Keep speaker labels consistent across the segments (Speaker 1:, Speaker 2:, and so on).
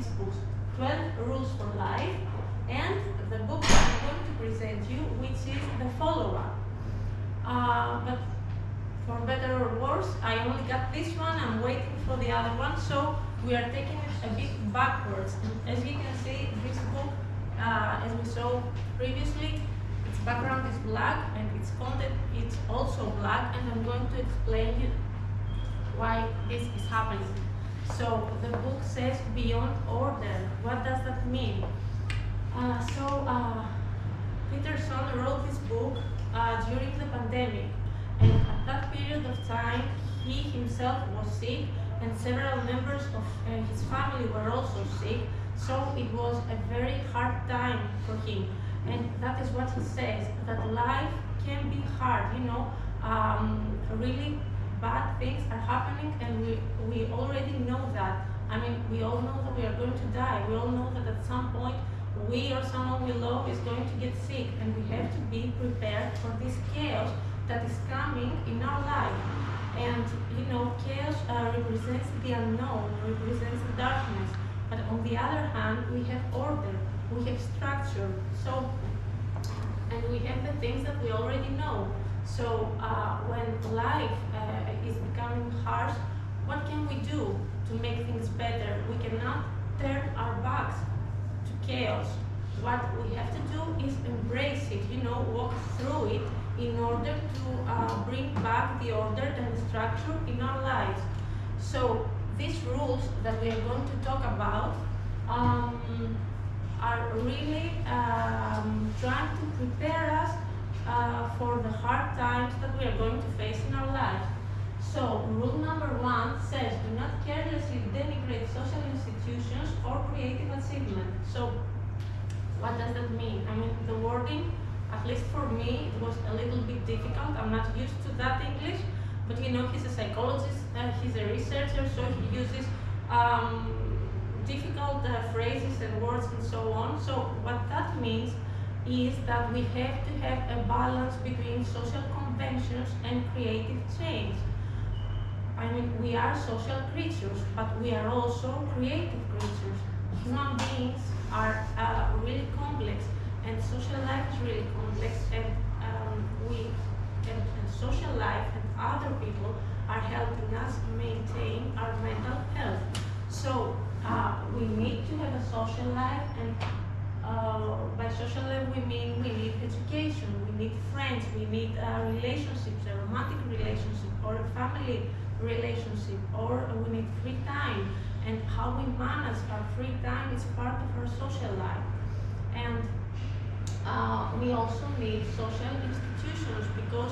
Speaker 1: his books, 12 Rules for Life, and the book that I'm going to present you, which is the follow-up. But for better or worse, I only got this one, I'm waiting for the other one, so we are taking it a bit backwards. And as you can see, this book, as we saw previously, its background is black and its content is also black, and I'm going to explain you why this is happening. So the book says beyond order. What does that mean? Peterson wrote this book during the pandemic, and at that period of time he himself was sick and several members of his family were also sick, so it was a very hard time for him. And that is what he says, that life can be hard, really bad things are happening, and we already know that. I mean, we all know that we are going to die. We all know that at some point we or someone we love is going to get sick, and we have to be prepared for this chaos that is coming in our life. And chaos represents the unknown, represents the darkness. But on the other hand, we have order, we have structure. So, and we have the things that we already know. So when life is becoming harsh, what can we do to make things better? We cannot turn our backs to chaos. What we have to do is embrace it, walk through it in order to bring back the order and the structure in our lives. So these rules that we are going to talk about are really trying to prepare us for the hard times that we are going to face in our lives. So rule number 1 says, do not carelessly denigrate social institutions or creative achievement. So what does that mean? I mean, the wording, at least for me, it was a little bit difficult. I'm not used to that English, but he's a psychologist, he's a researcher, so he uses difficult phrases and words and so on. So what that means is that we have to have a balance between social conventions and creative change. I mean, we are social creatures, but we are also creative creatures. Human beings are really complex, and social life is really complex, and social life and other people are helping us maintain our mental health. So we need to have a social life, and by social life we mean we need education, we need friends, we need relationships, a romantic relationship or a family relationship, or we need free time, and how we manage our free time is part of our social life. And we also need social institutions, because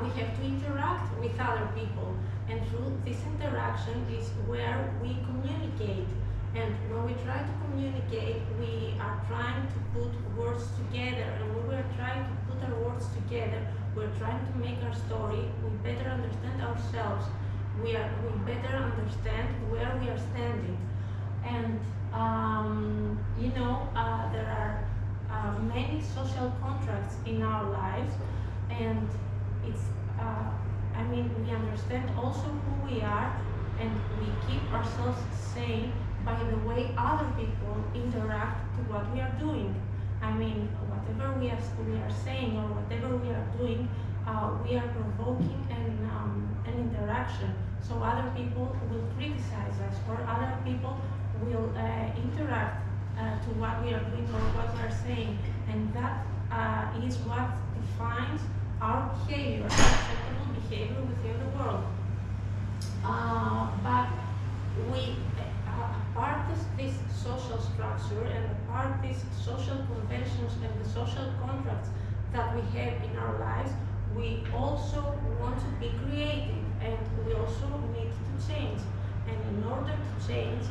Speaker 1: we have to interact with other people, and through this interaction is where we communicate. And when we try to communicate, we are trying to put words together, and when we are trying to put our words together, we're trying to make our story, we better understand ourselves, we better understand where we are standing. And there are many social contracts in our lives, and it's we understand also who we are, and we keep ourselves sane by the way other people interact to what we are doing. I mean, whatever we are saying or whatever we are doing, we are provoking an interaction. So other people will criticize us, or other people will interact to what we are doing or what we are saying, and that is what defines our behavior, acceptable behavior within the world. But apart this social structure, and apart these social conventions and the social contracts that we have in our lives, we also want to be creative, and we also need to change. And in order to change,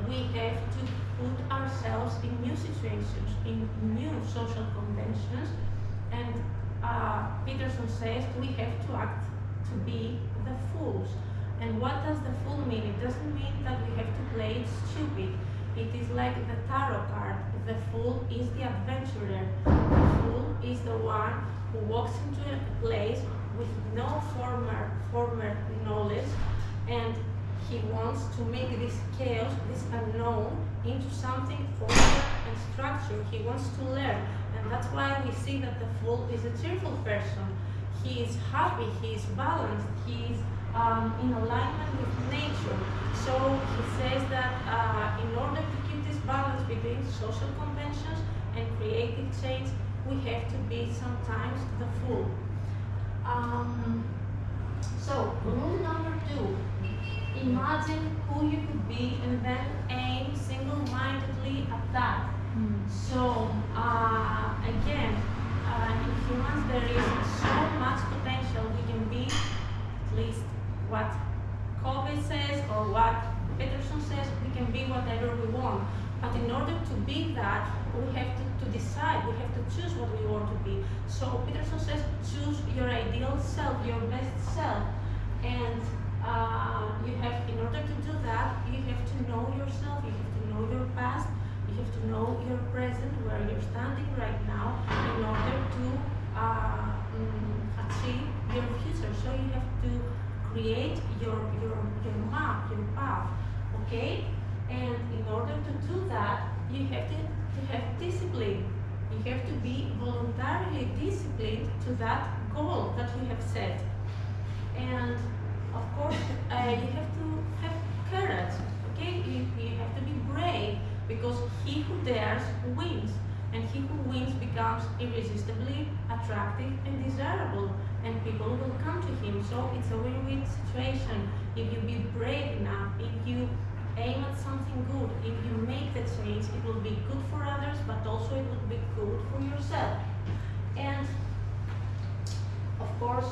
Speaker 1: we have to put ourselves in new situations, in new social conventions, and Peterson says we have to act to be the fools. And what does the fool mean? It doesn't mean that we have to play it stupid. It is like the tarot card. The fool is the adventurer. The fool is the one who walks into a place with no former knowledge, and he wants to make this chaos, this unknown, into something ordered and structured. He wants to learn, and that's why we see that the fool is a cheerful person. He is happy, he is balanced, he is in alignment with nature. So he says that in order to keep this balance between social conventions and creative change, we have to be sometimes the fool. So rule number 2, imagine who you could be and then aim single-mindedly at that. So again, in humans there is so much potential. We can be, at least what Covey says or what Peterson says, we can be whatever we want. But in order to be that, we have to decide, we have to choose what we want to be. So Peterson says, choose your ideal self, your best self. And you have, in order to do that, you have to know yourself, you have to know your past, you have to know your present, where you're standing right now, in order to achieve your future. So you have to create your map, your path, okay? And in order to do that, you have to have discipline. You have to be voluntarily disciplined to that goal that you have set. And of course, you have to have courage, okay? You have to be brave, because he who dares wins, and he who wins becomes irresistibly attractive and desirable, and people will come to him. So it's a win-win situation. If you be brave enough, if you aim at something good, if you make the change, it will be good for others, but also it will be good for yourself. And of course,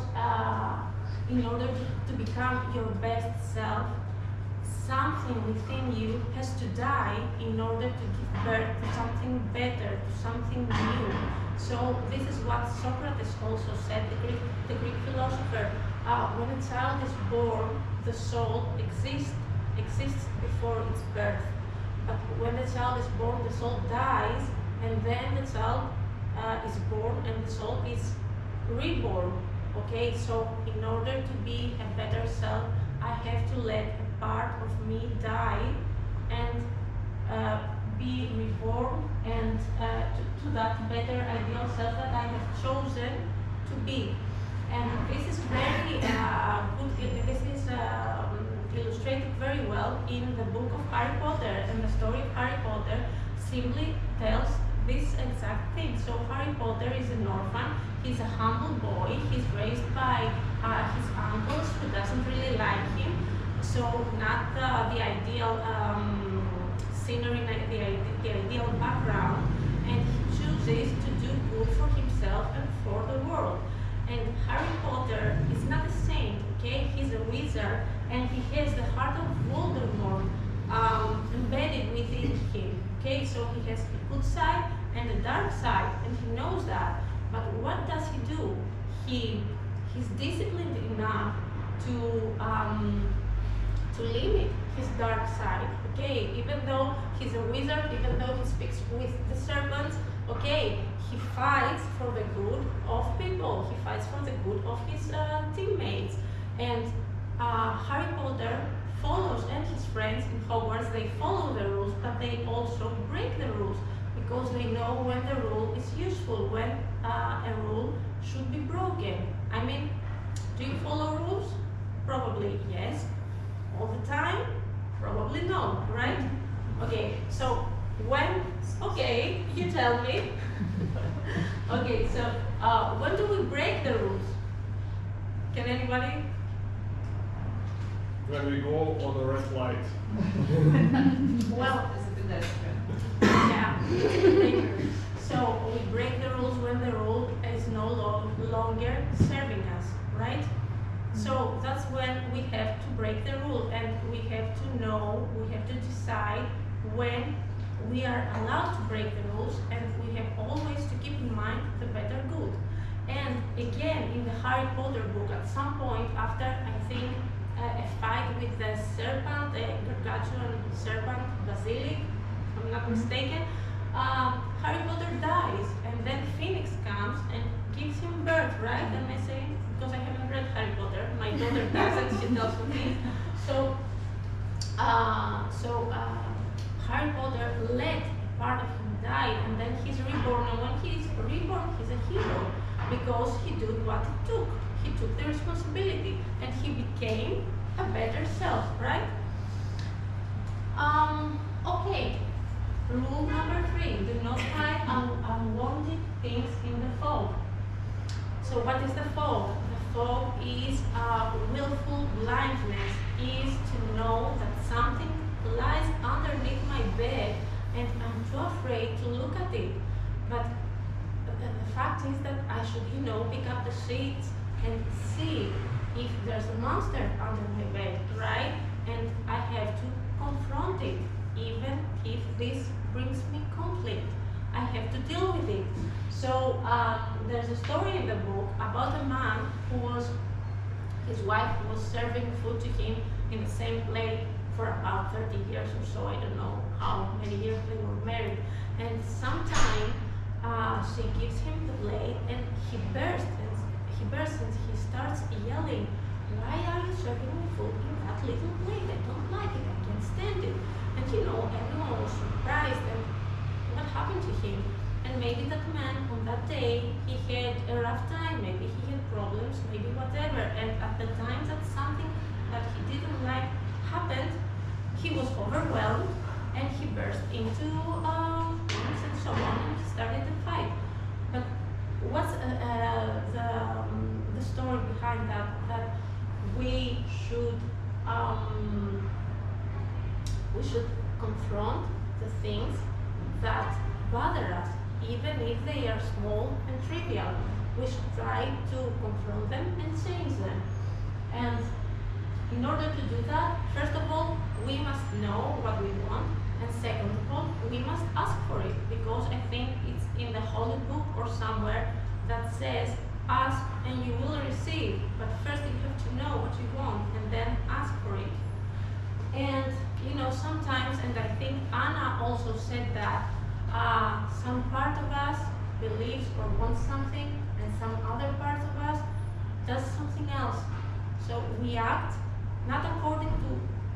Speaker 1: in order to become your best self, something within you has to die in order to give birth to something better, to something new. So this is what Socrates also said, the Greek philosopher. When a child is born, the soul exists before its birth. But when the child is born, the soul dies, and then the child is born and the soul is reborn. Okay, so in order to be a better self, I have to let a part of me die and be reborn, and to that better ideal self that I have chosen to be. And this is very good. This is illustrated very well in the book of Harry Potter, and the story of Harry Potter simply tells this exact thing. So Harry Potter is an orphan. He's a humble boy. He's raised by his uncles who doesn't really like him. So not the ideal scenery, the ideal background. And he chooses to do good for himself and for the world. And Harry Potter is not a saint, okay? He's a wizard, and he has the heart of Voldemort embedded within him, okay? So he has a good side and a dark side, and he knows that. But what does he do? He's disciplined enough to limit his dark side, okay? Even though he's a wizard, even though he speaks with the serpents, okay, he fights for the good of people. He fights for the good of his teammates. And Harry Potter follows, and his friends in Hogwarts, they follow the rules, but they also break the rules, because they know when the rule is useful, when a rule should be broken. I mean, do you follow rules? Probably yes. All the time? Probably no, right? Okay, so when, okay, you tell me. Okay, so when do we break the rules? Can anybody?
Speaker 2: When we go on the red light.
Speaker 1: Well,
Speaker 3: as a pedestrian.
Speaker 1: yeah. Thank you. So we break the rules when the rule is no longer serving us, right? So that's when we have to break the rule, and we have to know, we have to decide when we are allowed to break the rules, and we have always to keep in mind the better good. And again, in the Harry Potter book, at some point after, I think, a fight with the serpent, the gargantuan serpent, Basilic, if I'm not mistaken, Harry Potter dies, and then Phoenix comes and gives him birth, right? Am I saying? Because I haven't read Harry Potter, my daughter does, and she tells me. So Harry Potter let a part of him die, and then he's reborn. And when he's reborn, he's a hero because he did what it took. He took the responsibility, and he became a better self, right? Okay. Rule number 3: do not hide unwanted things in the fog. So what is the fog? The fog is willful blindness, is to know that something lies underneath my bed and I'm too afraid to look at it. But the fact is that I should, pick up the sheets and see if there's a monster under my bed, right? And I have to confront it, even if this brings me conflict. I have to deal with it. So there's a story in the book about a man his wife was serving food to him in the same plate for about 30 years or so. I don't know how many years they were married. And sometime she gives him the plate and he bursts and he starts yelling, "Why are you serving me food in that little plate? I don't like it, I can't stand it." And everyone was surprised and what happened to him. And maybe that man on that day, he had a rough time, maybe he had problems, maybe whatever. And at the time that something that he didn't like happened, he was overwhelmed and he burst into arms and so on and he started the fight. But what's the story behind that? That we should confront the things that bother us, even if they are small and trivial. We should try to confront them and change them. And in order to do that, first of all, we must know what we want, and second of all, we must ask for it, because I think it's in the Holy Book or somewhere that says, ask and you will receive. But first you have to know what you want and then ask for it. And sometimes, and I think Anna also said that, some part of us believes or wants something and some other part of us does something else. So we act not according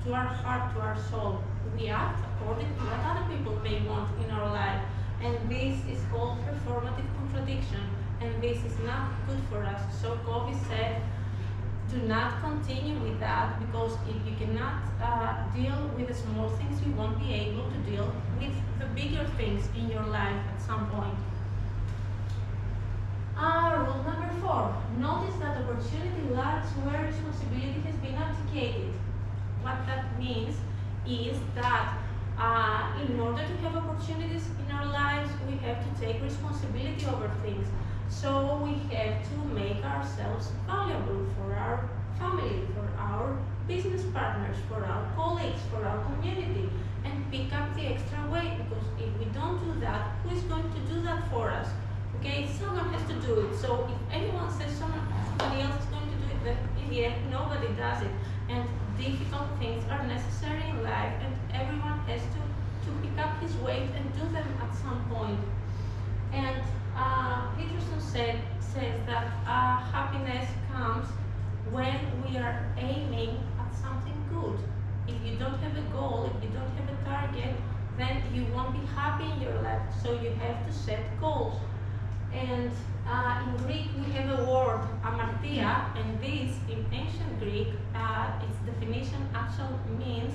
Speaker 1: to our heart, to our soul. We act according to what other people may want in our life. And this is called performative contradiction. And this is not good for us. So Covey said, do not continue with that, because if you cannot deal with the small things, you won't be able to deal with the bigger things in your life at some point. Rule number 4. Notice that opportunity lies where responsibility has been abdicated. What that means is that in order to have opportunities in our lives, we have to take responsibility over things. So we have to make ourselves valuable for our family, for our business partners, for our colleagues, for our community, and pick up the extra weight, because if we don't do that, who is going to do that for us? Okay, someone has to do it. So if anyone says somebody else is going to do it, then in the end, nobody does it. And difficult things are necessary in life, and everyone has to pick up his weight and do them at some point. And Peterson says that happiness comes when we are aiming at something good. If you don't have a goal, if you don't have a target, then you won't be happy in your life. So you have to set goals. And in Greek we have a word, amartia, and this in ancient Greek, its definition actually means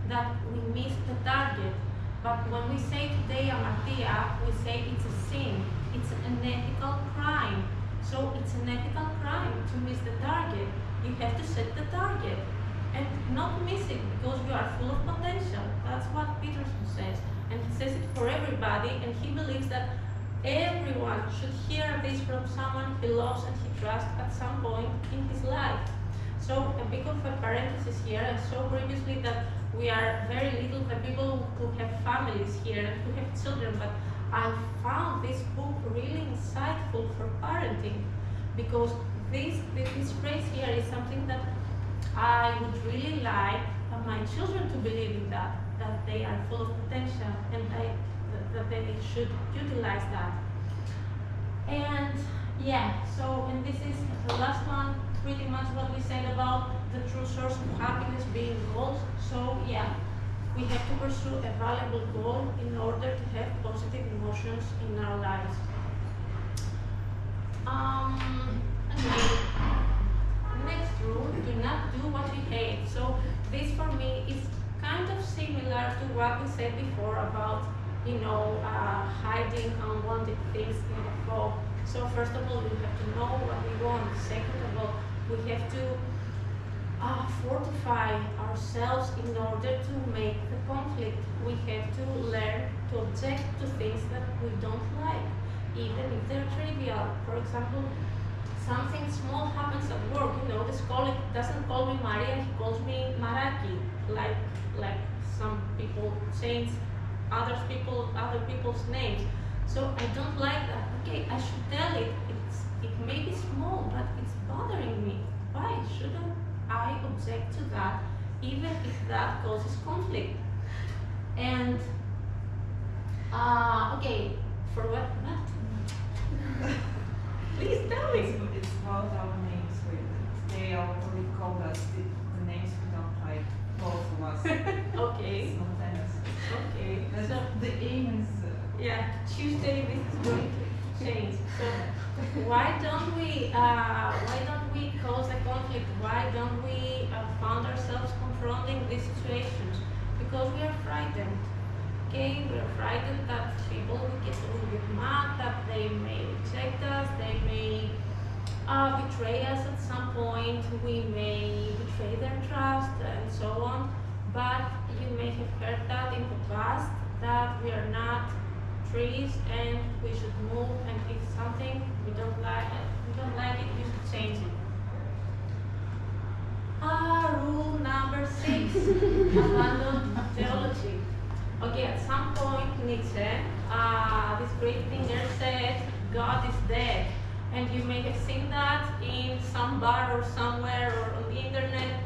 Speaker 1: that we miss the target. But when we say today amartia, we say it's a sin. It's an ethical crime. So it's an ethical crime to miss the target. You have to set the target and not miss it, because you are full of potential. That's what Peterson says. And he says it for everybody, and he believes that everyone should hear this from someone he loves and he trusts at some point in his life. So a bit of a parenthesis here. I saw previously that we are very little the people who have families here and who have children, but I found this book really insightful for parenting, because this phrase here is something that I would really like my children to believe in, that they are full of potential and that they should utilize that. And yeah, so, and this is the last one, pretty much what we said about the true source of happiness being goals. So yeah, we have to pursue a valuable goal in order to have positive emotions in our lives. Okay. Next rule, do not do what you hate. So this for me is kind of similar to what we said before about, hiding unwanted things in the fog. So first of all, we have to know what we want. Second of all, we have to fortify ourselves in order to make the conflict. We have to learn to object to things that we don't like, even if they're trivial. For example, something small happens at work. This colleague doesn't call me Maria, he calls me Maraki, like some people change other people's names. So I don't like that. Okay, I should tell it. It may be small, but it's bothering me. Why shouldn't I object to that, even if that causes conflict? And okay, for what? Please tell me.
Speaker 3: It's about our names. They already called us the names we don't like, both of us.
Speaker 1: Okay.
Speaker 3: Sometimes.
Speaker 1: Okay.
Speaker 3: But
Speaker 1: So
Speaker 3: the aim is.
Speaker 1: yeah, Tuesday this is going to change. So why don't we cause a conflict? Why don't we find ourselves confronting these situations? Because we are frightened. Okay, we are frightened that people will get mad, that they may reject us, they may betray us at some point, we may betray their trust, and so on. But you may have heard that in the past, that we are not trees and we should move, and if something we don't like it, we should change it. Rule number 6, abandon theology. Okay, at some point Nietzsche, this great thinker, said God is dead, and you may have seen that in some bar or somewhere or on the internet,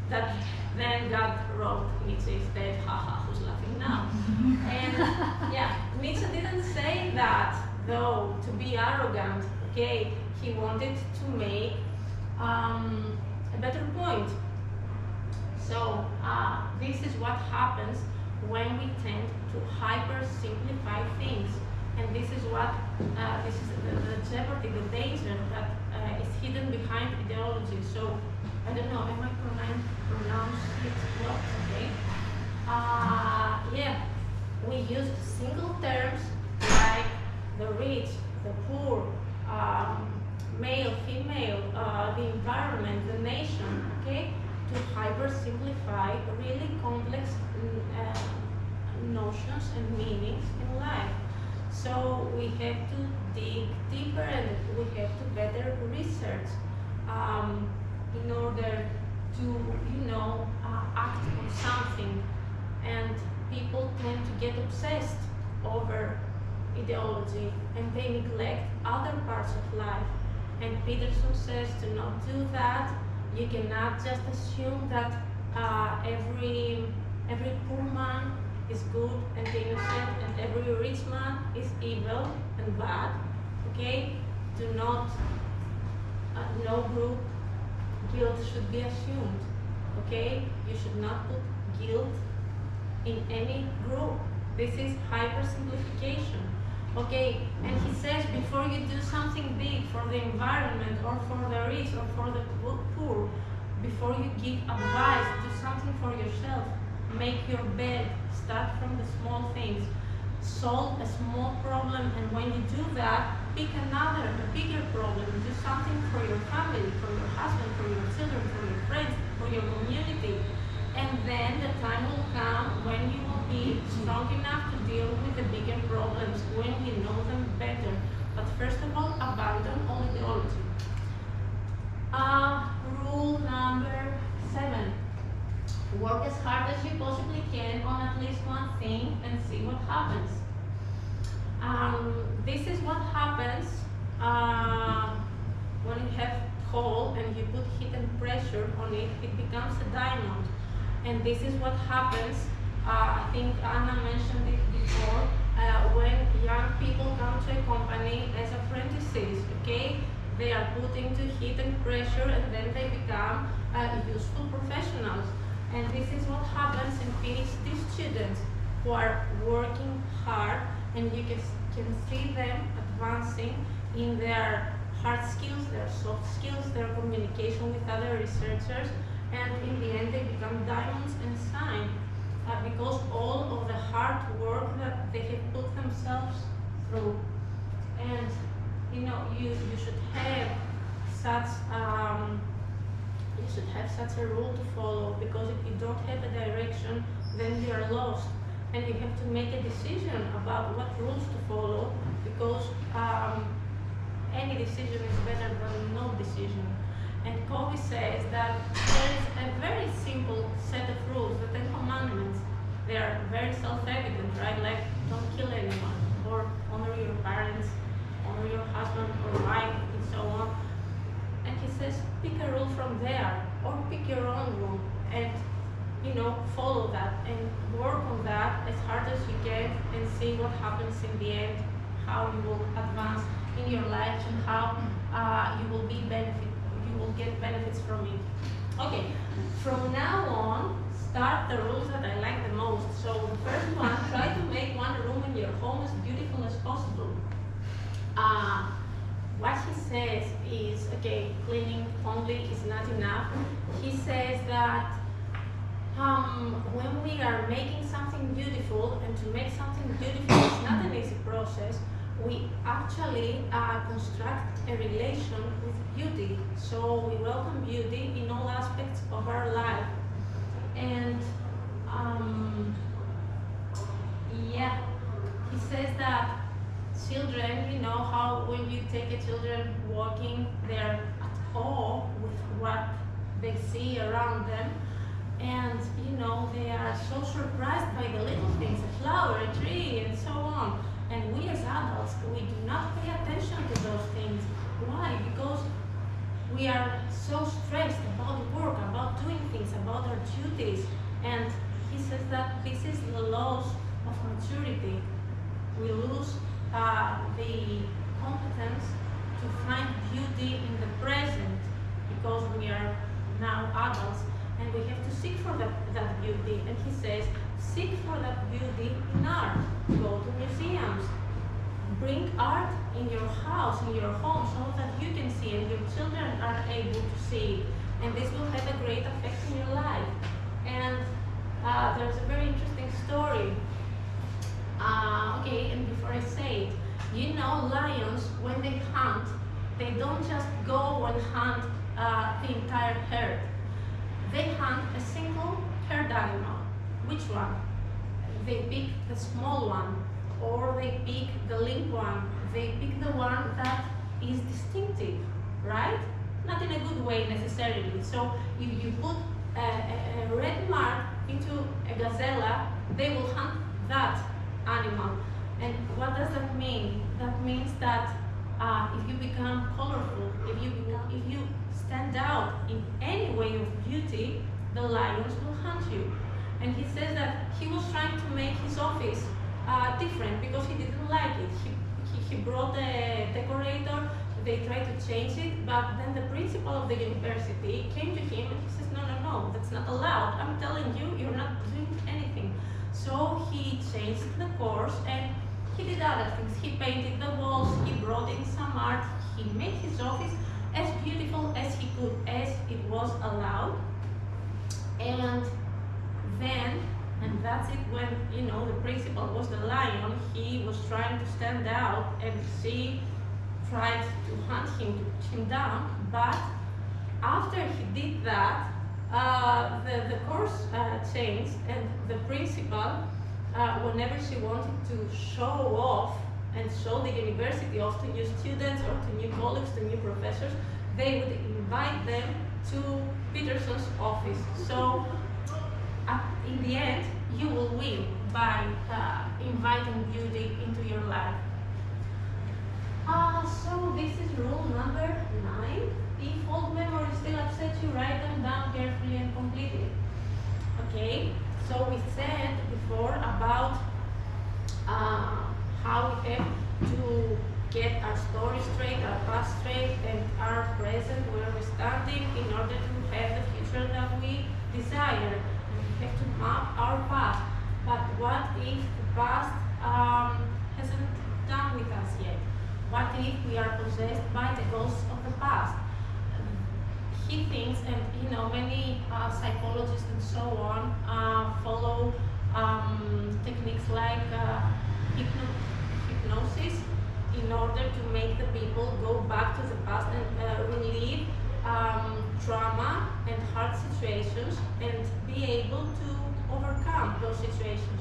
Speaker 1: that then God wrote Nietzsche is dead, haha, who's laughing now? And yeah, Nietzsche didn't say that though to be arrogant. Okay, he wanted to make a better point. So this is what happens when we tend to hyper simplify things, and this is what this is the jeopardy, the danger that is hidden behind ideology. So I don't know, am I pronounce it well? Okay. Yeah, we use single terms like the rich, the poor, male, female, the environment, the nation, okay, to hyper-simplify really complex notions and meanings in life. So we have to dig deeper, and we have to better research in order to, act on something. And people tend to get obsessed over ideology, and they neglect other parts of life. And Peterson says to not do that. You cannot just assume that every poor man is good and innocent, and every rich man is evil and bad. Okay? Do not, no group guilt should be assumed. Okay? You should not put guilt in any group. This is hypersimplification. Okay, and he says before you do something big for the environment or for the rich or for the poor, before you give advice, do something for yourself. Make your bed, start from the small things. Solve a small problem, and when you do that, pick another, a bigger problem. Do something for your family, for your husband, for your children, for your friends, for your community. And then the time will come when you will be strong enough to deal with the bigger problems, when you know them better. But first of all, abandon all ideology. Rule number 7. Work as hard as you possibly can on at least one thing and see what happens. This is what happens when you have coal and you put heat and pressure on it, it becomes a diamond. And this is what happens, I think Anna mentioned it before, when young people come to a company as apprentices, okay? They are put into heat and pressure, and then they become useful professionals. And this is what happens in Phoenix. These students who are working hard, and you can see them advancing in their hard skills, their soft skills, their communication with other researchers, and in the end they become diamonds and shine because all of the hard work that they have put themselves through. And you should have such a rule to follow, because if you don't have a direction, then you are lost, and you have to make a decision about what rules to follow, because any decision is better than no decision. And Covey says that there is a very simple set of rules, the Ten Commandments. They are very self-evident, right? Like, don't kill anyone, or honor your parents, honor your husband or wife, and so on. And he says, pick a rule from there, or pick your own rule, and follow that and work on that as hard as you can, and see what happens in the end, how you will advance in your life, and how you will get benefits from it. Okay, from now on, start the rules that I like the most. So the first one, try to make one room in your home as beautiful as possible. What he says is, okay, cleaning only is not enough. He says that when we are making something beautiful, and to make something beautiful is not an easy process, we actually construct a relation with beauty. So we welcome beauty in all aspects of our life. And he says that children, how when you take a children walking, they're at awe with what they see around them. And, they are so surprised by the little things, a flower, a tree, and so on. And we as adults, we do not pay attention to those things. Why? Because we are so stressed about work, about doing things, about our duties. And he says that this is the loss of maturity. We lose the competence to find beauty in the present, because we are now adults, and we have to seek for that beauty. And he says, seek for that beauty in art. Go to museums. Bring art in your house, in your home, so that you can see and your children are able to see. And this will have a great effect in your life. And there's a very interesting story. And before I say it, lions, when they hunt, they don't just go and hunt the entire herd. They hunt a single herd animal. Which one? They pick the small one, or they pick the limp one. They pick the one that is distinctive, right? Not in a good way necessarily. So if you put a red mark into a gazelle, they will hunt that animal. And what does that mean? That means that if you become colorful, if you stand out in any way of beauty, the lions will hunt you. And he says that he was trying to make his office different because he didn't like it. He brought a decorator, they tried to change it, but then the principal of the university came to him and he says, no, that's not allowed. I'm telling you, you're not doing anything. So he changed the course and he did other things. He painted the walls, he brought in some art, he made his office as beautiful as he could, as it was allowed. And then, and that's it, when the principal was the lion, he was trying to stand out and she tried to hunt him, to put him down, but after he did that, the course changed, and the principal, whenever she wanted to show off and show the university off to new students or to new colleagues, to new professors, they would invite them to Peterson's office. So in the end, you will win by inviting beauty into your life. So this is rule number 9. If old memories still upset you, write them down carefully and completely. Okay, so we said before about how we have to get our story straight, our past straight, and our present, where we're standing, in order to have the future that we desire. And we have to map our past. But what if the past hasn't done with us yet? What if we are possessed by the ghosts of the past? He thinks, and many psychologists and so on follow techniques like hypnosis in order to make the people go back to the past and relieve trauma and hard situations and be able to overcome those situations.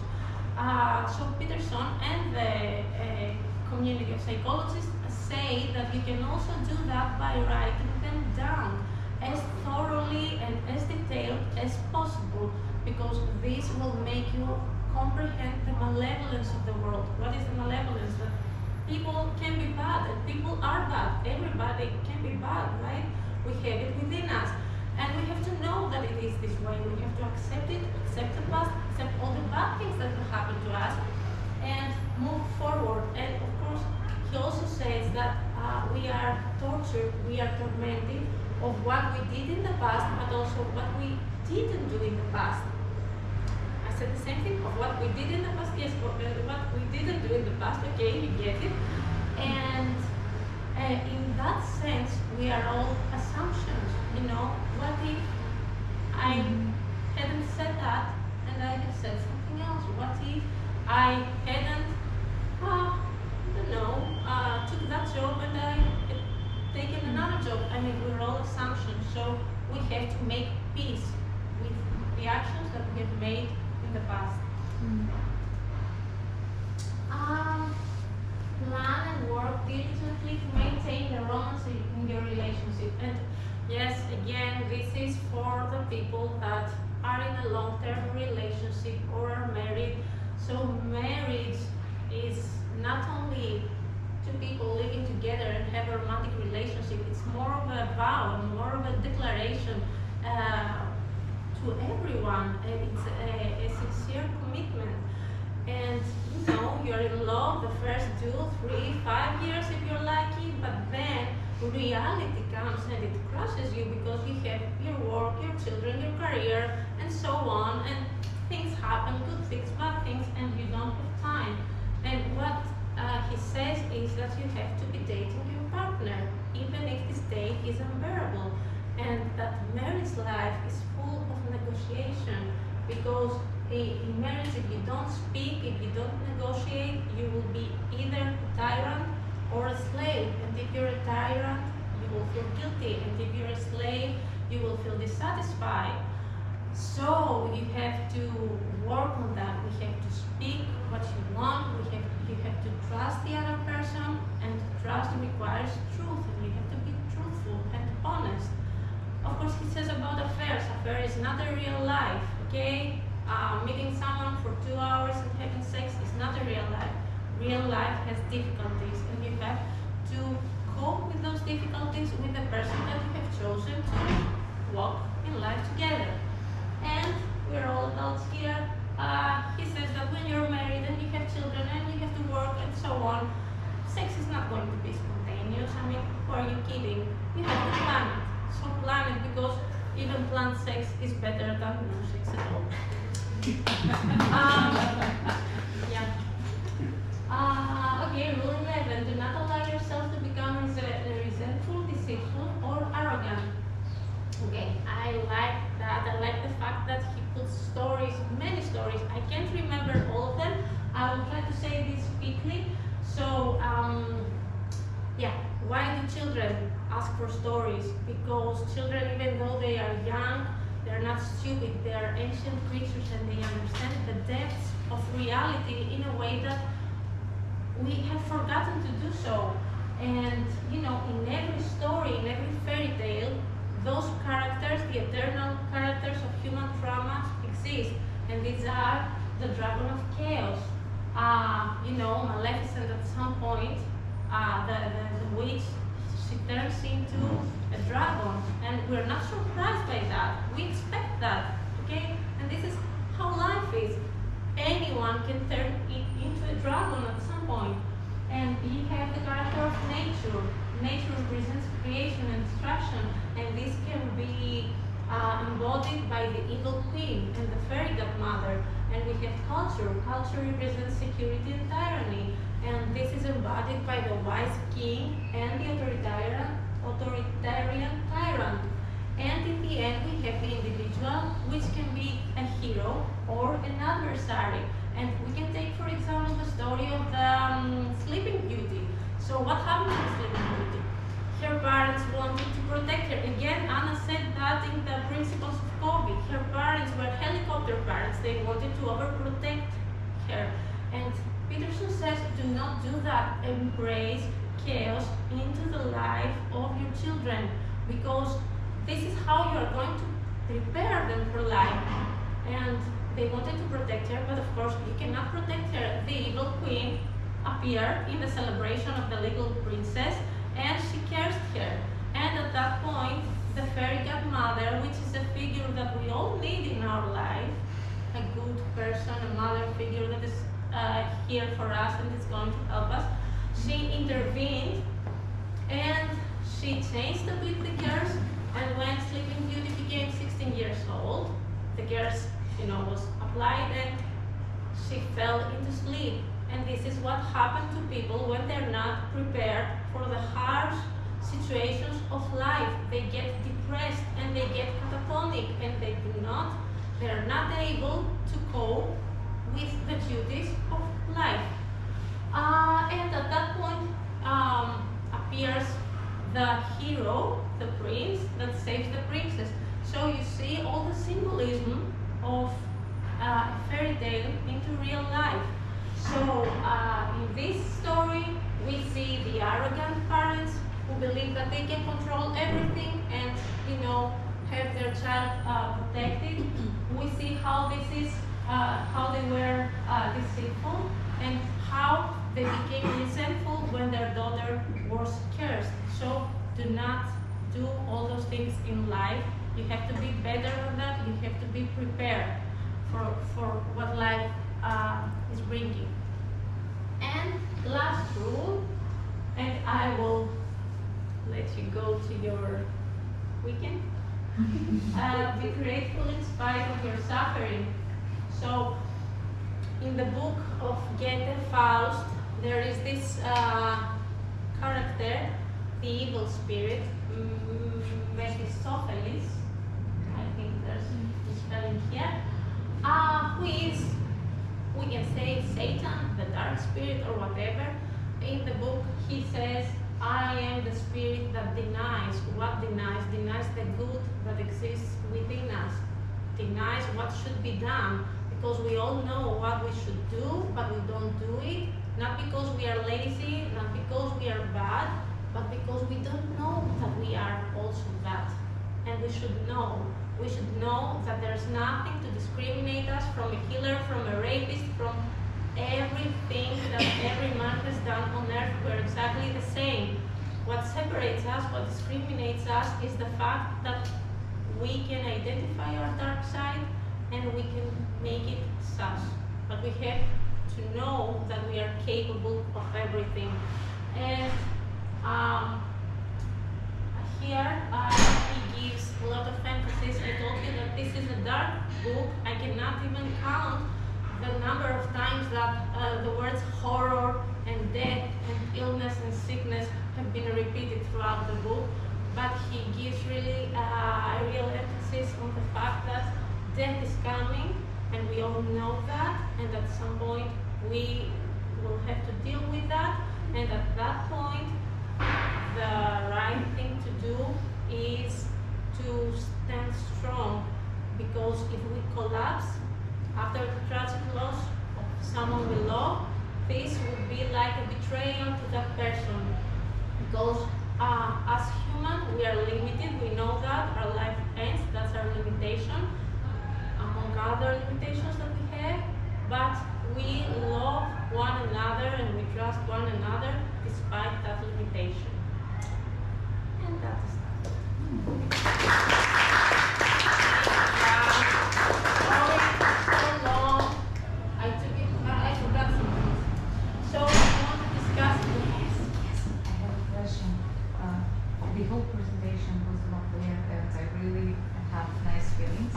Speaker 1: So Peterson and the community of psychologists say that you can also do that by writing them down as thoroughly and as detailed as possible, because this will make you comprehend the malevolence of the world. What is the malevolence? That people can be bad, and people are bad. Everybody can be bad, right? We have it within us. And we have to know that it is this way. We have to accept it, accept the past, accept all the bad things that have happened to us, and move forward. And of course, he also says that we are tortured, we are tormented of what we did in the past, but also what we didn't do in the past. I said the same thing of what we did in the past, yes, but what we didn't do in the past, okay, you get it. And in that sense, we are all assumptions. What if I hadn't said that and I had said something else? What if I hadn't, took that job and I had taken another job? I mean, we're all assumptions, so we have to make peace with the actions that we have made in the past. Plan and work diligently to maintain the romance in your relationship. And yes, again, this is for the people that are in a long-term relationship or are married. So marriage is not only two people living together and have a romantic relationship, it's more of a vow, more of a declaration to everyone. It's a sincere commitment. And you're in love the first 2, 3, 5 years if you're lucky, but then reality comes and it crushes you because you have your work, your children, your career, and so on, and things happen, good things, bad things, and you don't have time. And what he says is that you have to be dating your partner, even if this date is unbearable, and that marriage life is full of negotiation, because in marriage, if you don't speak, if you don't negotiate, you will be either a tyrant or a slave. And if you're a tyrant, you will feel guilty. And if you're a slave, you will feel dissatisfied. So you have to work on that. We have to speak what you want. You have to trust the other person, and trust requires truth. And you have to be truthful and honest. Of course, he says about affairs. Affair is not a real life, okay? Meeting someone for 2 hours and having sex is not a real life. Real life has difficulties, and you have to cope with those difficulties with the person that you have chosen to walk in life together. And we're all adults here. He says that when you're married and you have children and you have to work and so on, sex is not going to be spontaneous. I mean, who are you kidding? You have to plan it. So plan it, because even planned sex is better than no sex at all. Okay, rule 11. Do not allow yourself to become resentful, deceitful, or arrogant. Okay, I like that. I like the fact that he puts stories, many stories. I can't remember all of them. I will try to say this quickly. So, why do children ask for stories? Because children, even though they are young, they're not stupid. They are ancient creatures, and they understand the depths of reality in a way that we have forgotten to do so. And in every story, in every fairy tale, those characters, the eternal characters of human trauma, exist. And these are the dragon of chaos. Maleficent at some point, the witch, she turns into a dragon, and we're not surprised by that. We expect that, okay? And this is how life is. Anyone can turn it into a dragon at some point. And you have the character of nature. Nature represents creation and destruction, and this can be embodied by the evil queen and the fairy culture. Culture represents security and tyranny, and this is embodied by the wise king and the authoritarian tyrant. And in the end, we have the individual, which can be a hero or an adversary. And we can take, for example, the story of the Sleeping Beauty. So what happened to the Sleeping Beauty? Her parents wanted to protect her. Again, Anna said that in the principles of COVID. Her parents were helicopter parents. They wanted to overprotect her. And Peterson says, do not do that. Embrace chaos into the life of your children, because this is how you are going to prepare them for life. And they wanted to protect her, but of course you cannot protect her. The evil queen appeared in the celebration of the little princess, and she cursed her. And at that point, the fairy godmother, which is a figure that we all need in our life, a good person, a mother figure that is here for us and is going to help us, she intervened and she changed a bit the curse. And when Sleeping Beauty became 16 years old, the curse, was applied and she fell into sleep. And this is what happened to people when they're not prepared for the harsh situations of life. They get depressed and they get catatonic, and they're not able to cope with the duties of life. And at that point appears the hero, the prince, that saves the princess. So you see all the symbolism of a fairy tale into real life. So in this story, we see the arrogant parents who believe that they can control everything and, have their child protected. We see how this is, how they were deceitful, and how they became resentful when their daughter was cursed. So do not do all those things in life. You have to be better than that. You have to be prepared for what life is bringing. And last rule, and I will let you go to your weekend. Be grateful in spite of your suffering. So, in the book of Goethe, Faust, there is this character, the evil spirit, Mephistopheles. I think there's a spelling here. Who is, we can say, Satan, the dark spirit, or whatever. In the book, he says, I am the spirit that denies. What denies? Denies the good that exists within us. Denies what should be done. Because we all know what we should do, but we don't do it. Not because we are lazy, not because we are bad, but because we don't know that we are also that. And we should know. We should know that there's nothing to discriminate us from a killer, from a rapist, from everything that every man has done on earth. We're exactly the same. What separates us, what discriminates us, is the fact that we can identify our dark side and we can make it such. But we have to know that we are capable of everything. And here he gives a lot of emphasis. I told you that this is a dark book. I cannot even count the number of times that the words horror and death and illness and sickness have been repeated throughout the book. But he gives really a real emphasis on the fact that death is coming, and we all know that, and at some point we will have to deal with that, and at that point the right thing to do is to stand strong, because if we collapse after the tragic loss of someone we love, this would be like a betrayal to that person, because as human we are limited, we know that, our life ends, that's our limitation, among other limitations that we have, but we love one another and we trust one another despite that limitation. And that is so long. I forgot some things. So I want to discuss. Yes.
Speaker 4: I have a question. The whole presentation was lovely, and I really have nice feelings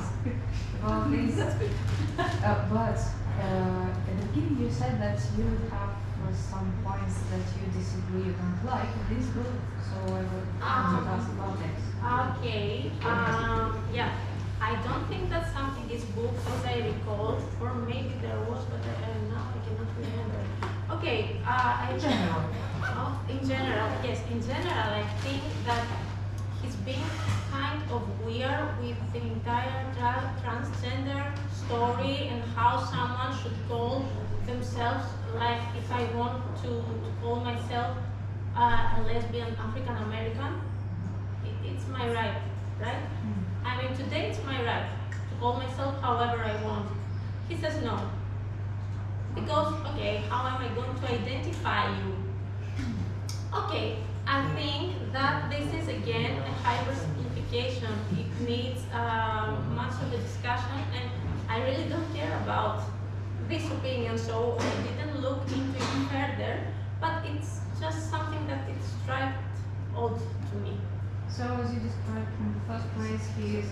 Speaker 4: about this.
Speaker 1: that's good.
Speaker 4: But at the beginning you said that you have some points that you disagree, you don't like this book, so I would want to ask about it.
Speaker 1: Okay, yeah. I don't think that something is book as I recall, or maybe there was, but now I cannot remember. Okay,
Speaker 4: In general.
Speaker 1: in general, yes, in general, I think that he's being kind of weird with the entire transgender story and how someone should call themselves, like if I want to call myself a lesbian African American, it's my right, right? I mean, today it's my right to call myself however I want. He says no. Because, okay, how am I going to identify you? Okay, I think that this is again a hypersimplification. It needs much of a discussion, and I really don't care about this opinion, so I didn't look into it further, but it's just something that it struck odd to me.
Speaker 4: So as you described in the first place, he is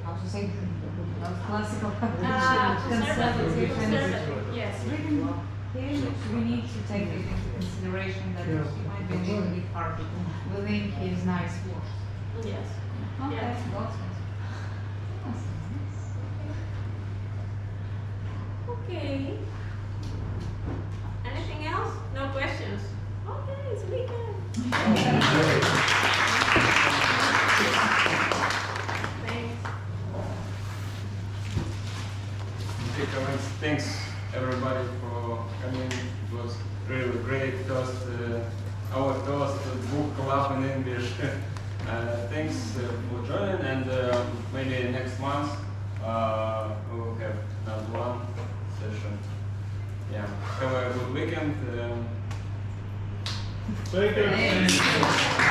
Speaker 4: how to say, classical conservative,
Speaker 1: Conservative, yes.
Speaker 4: reading him, we need to take it into consideration that he might be a little bit hard. Within his nice words.
Speaker 1: Yes.
Speaker 4: Okay,
Speaker 1: Yes.
Speaker 4: got it.
Speaker 1: Okay. Anything else? No questions? Okay, it's weekend. Thanks.
Speaker 5: Okay, comments. Thanks everybody for coming. It was really great. Our first book club in English. Thanks for joining, and maybe next month we will have another one session. Yeah. Have a good weekend.
Speaker 2: Thank you.
Speaker 4: Thanks.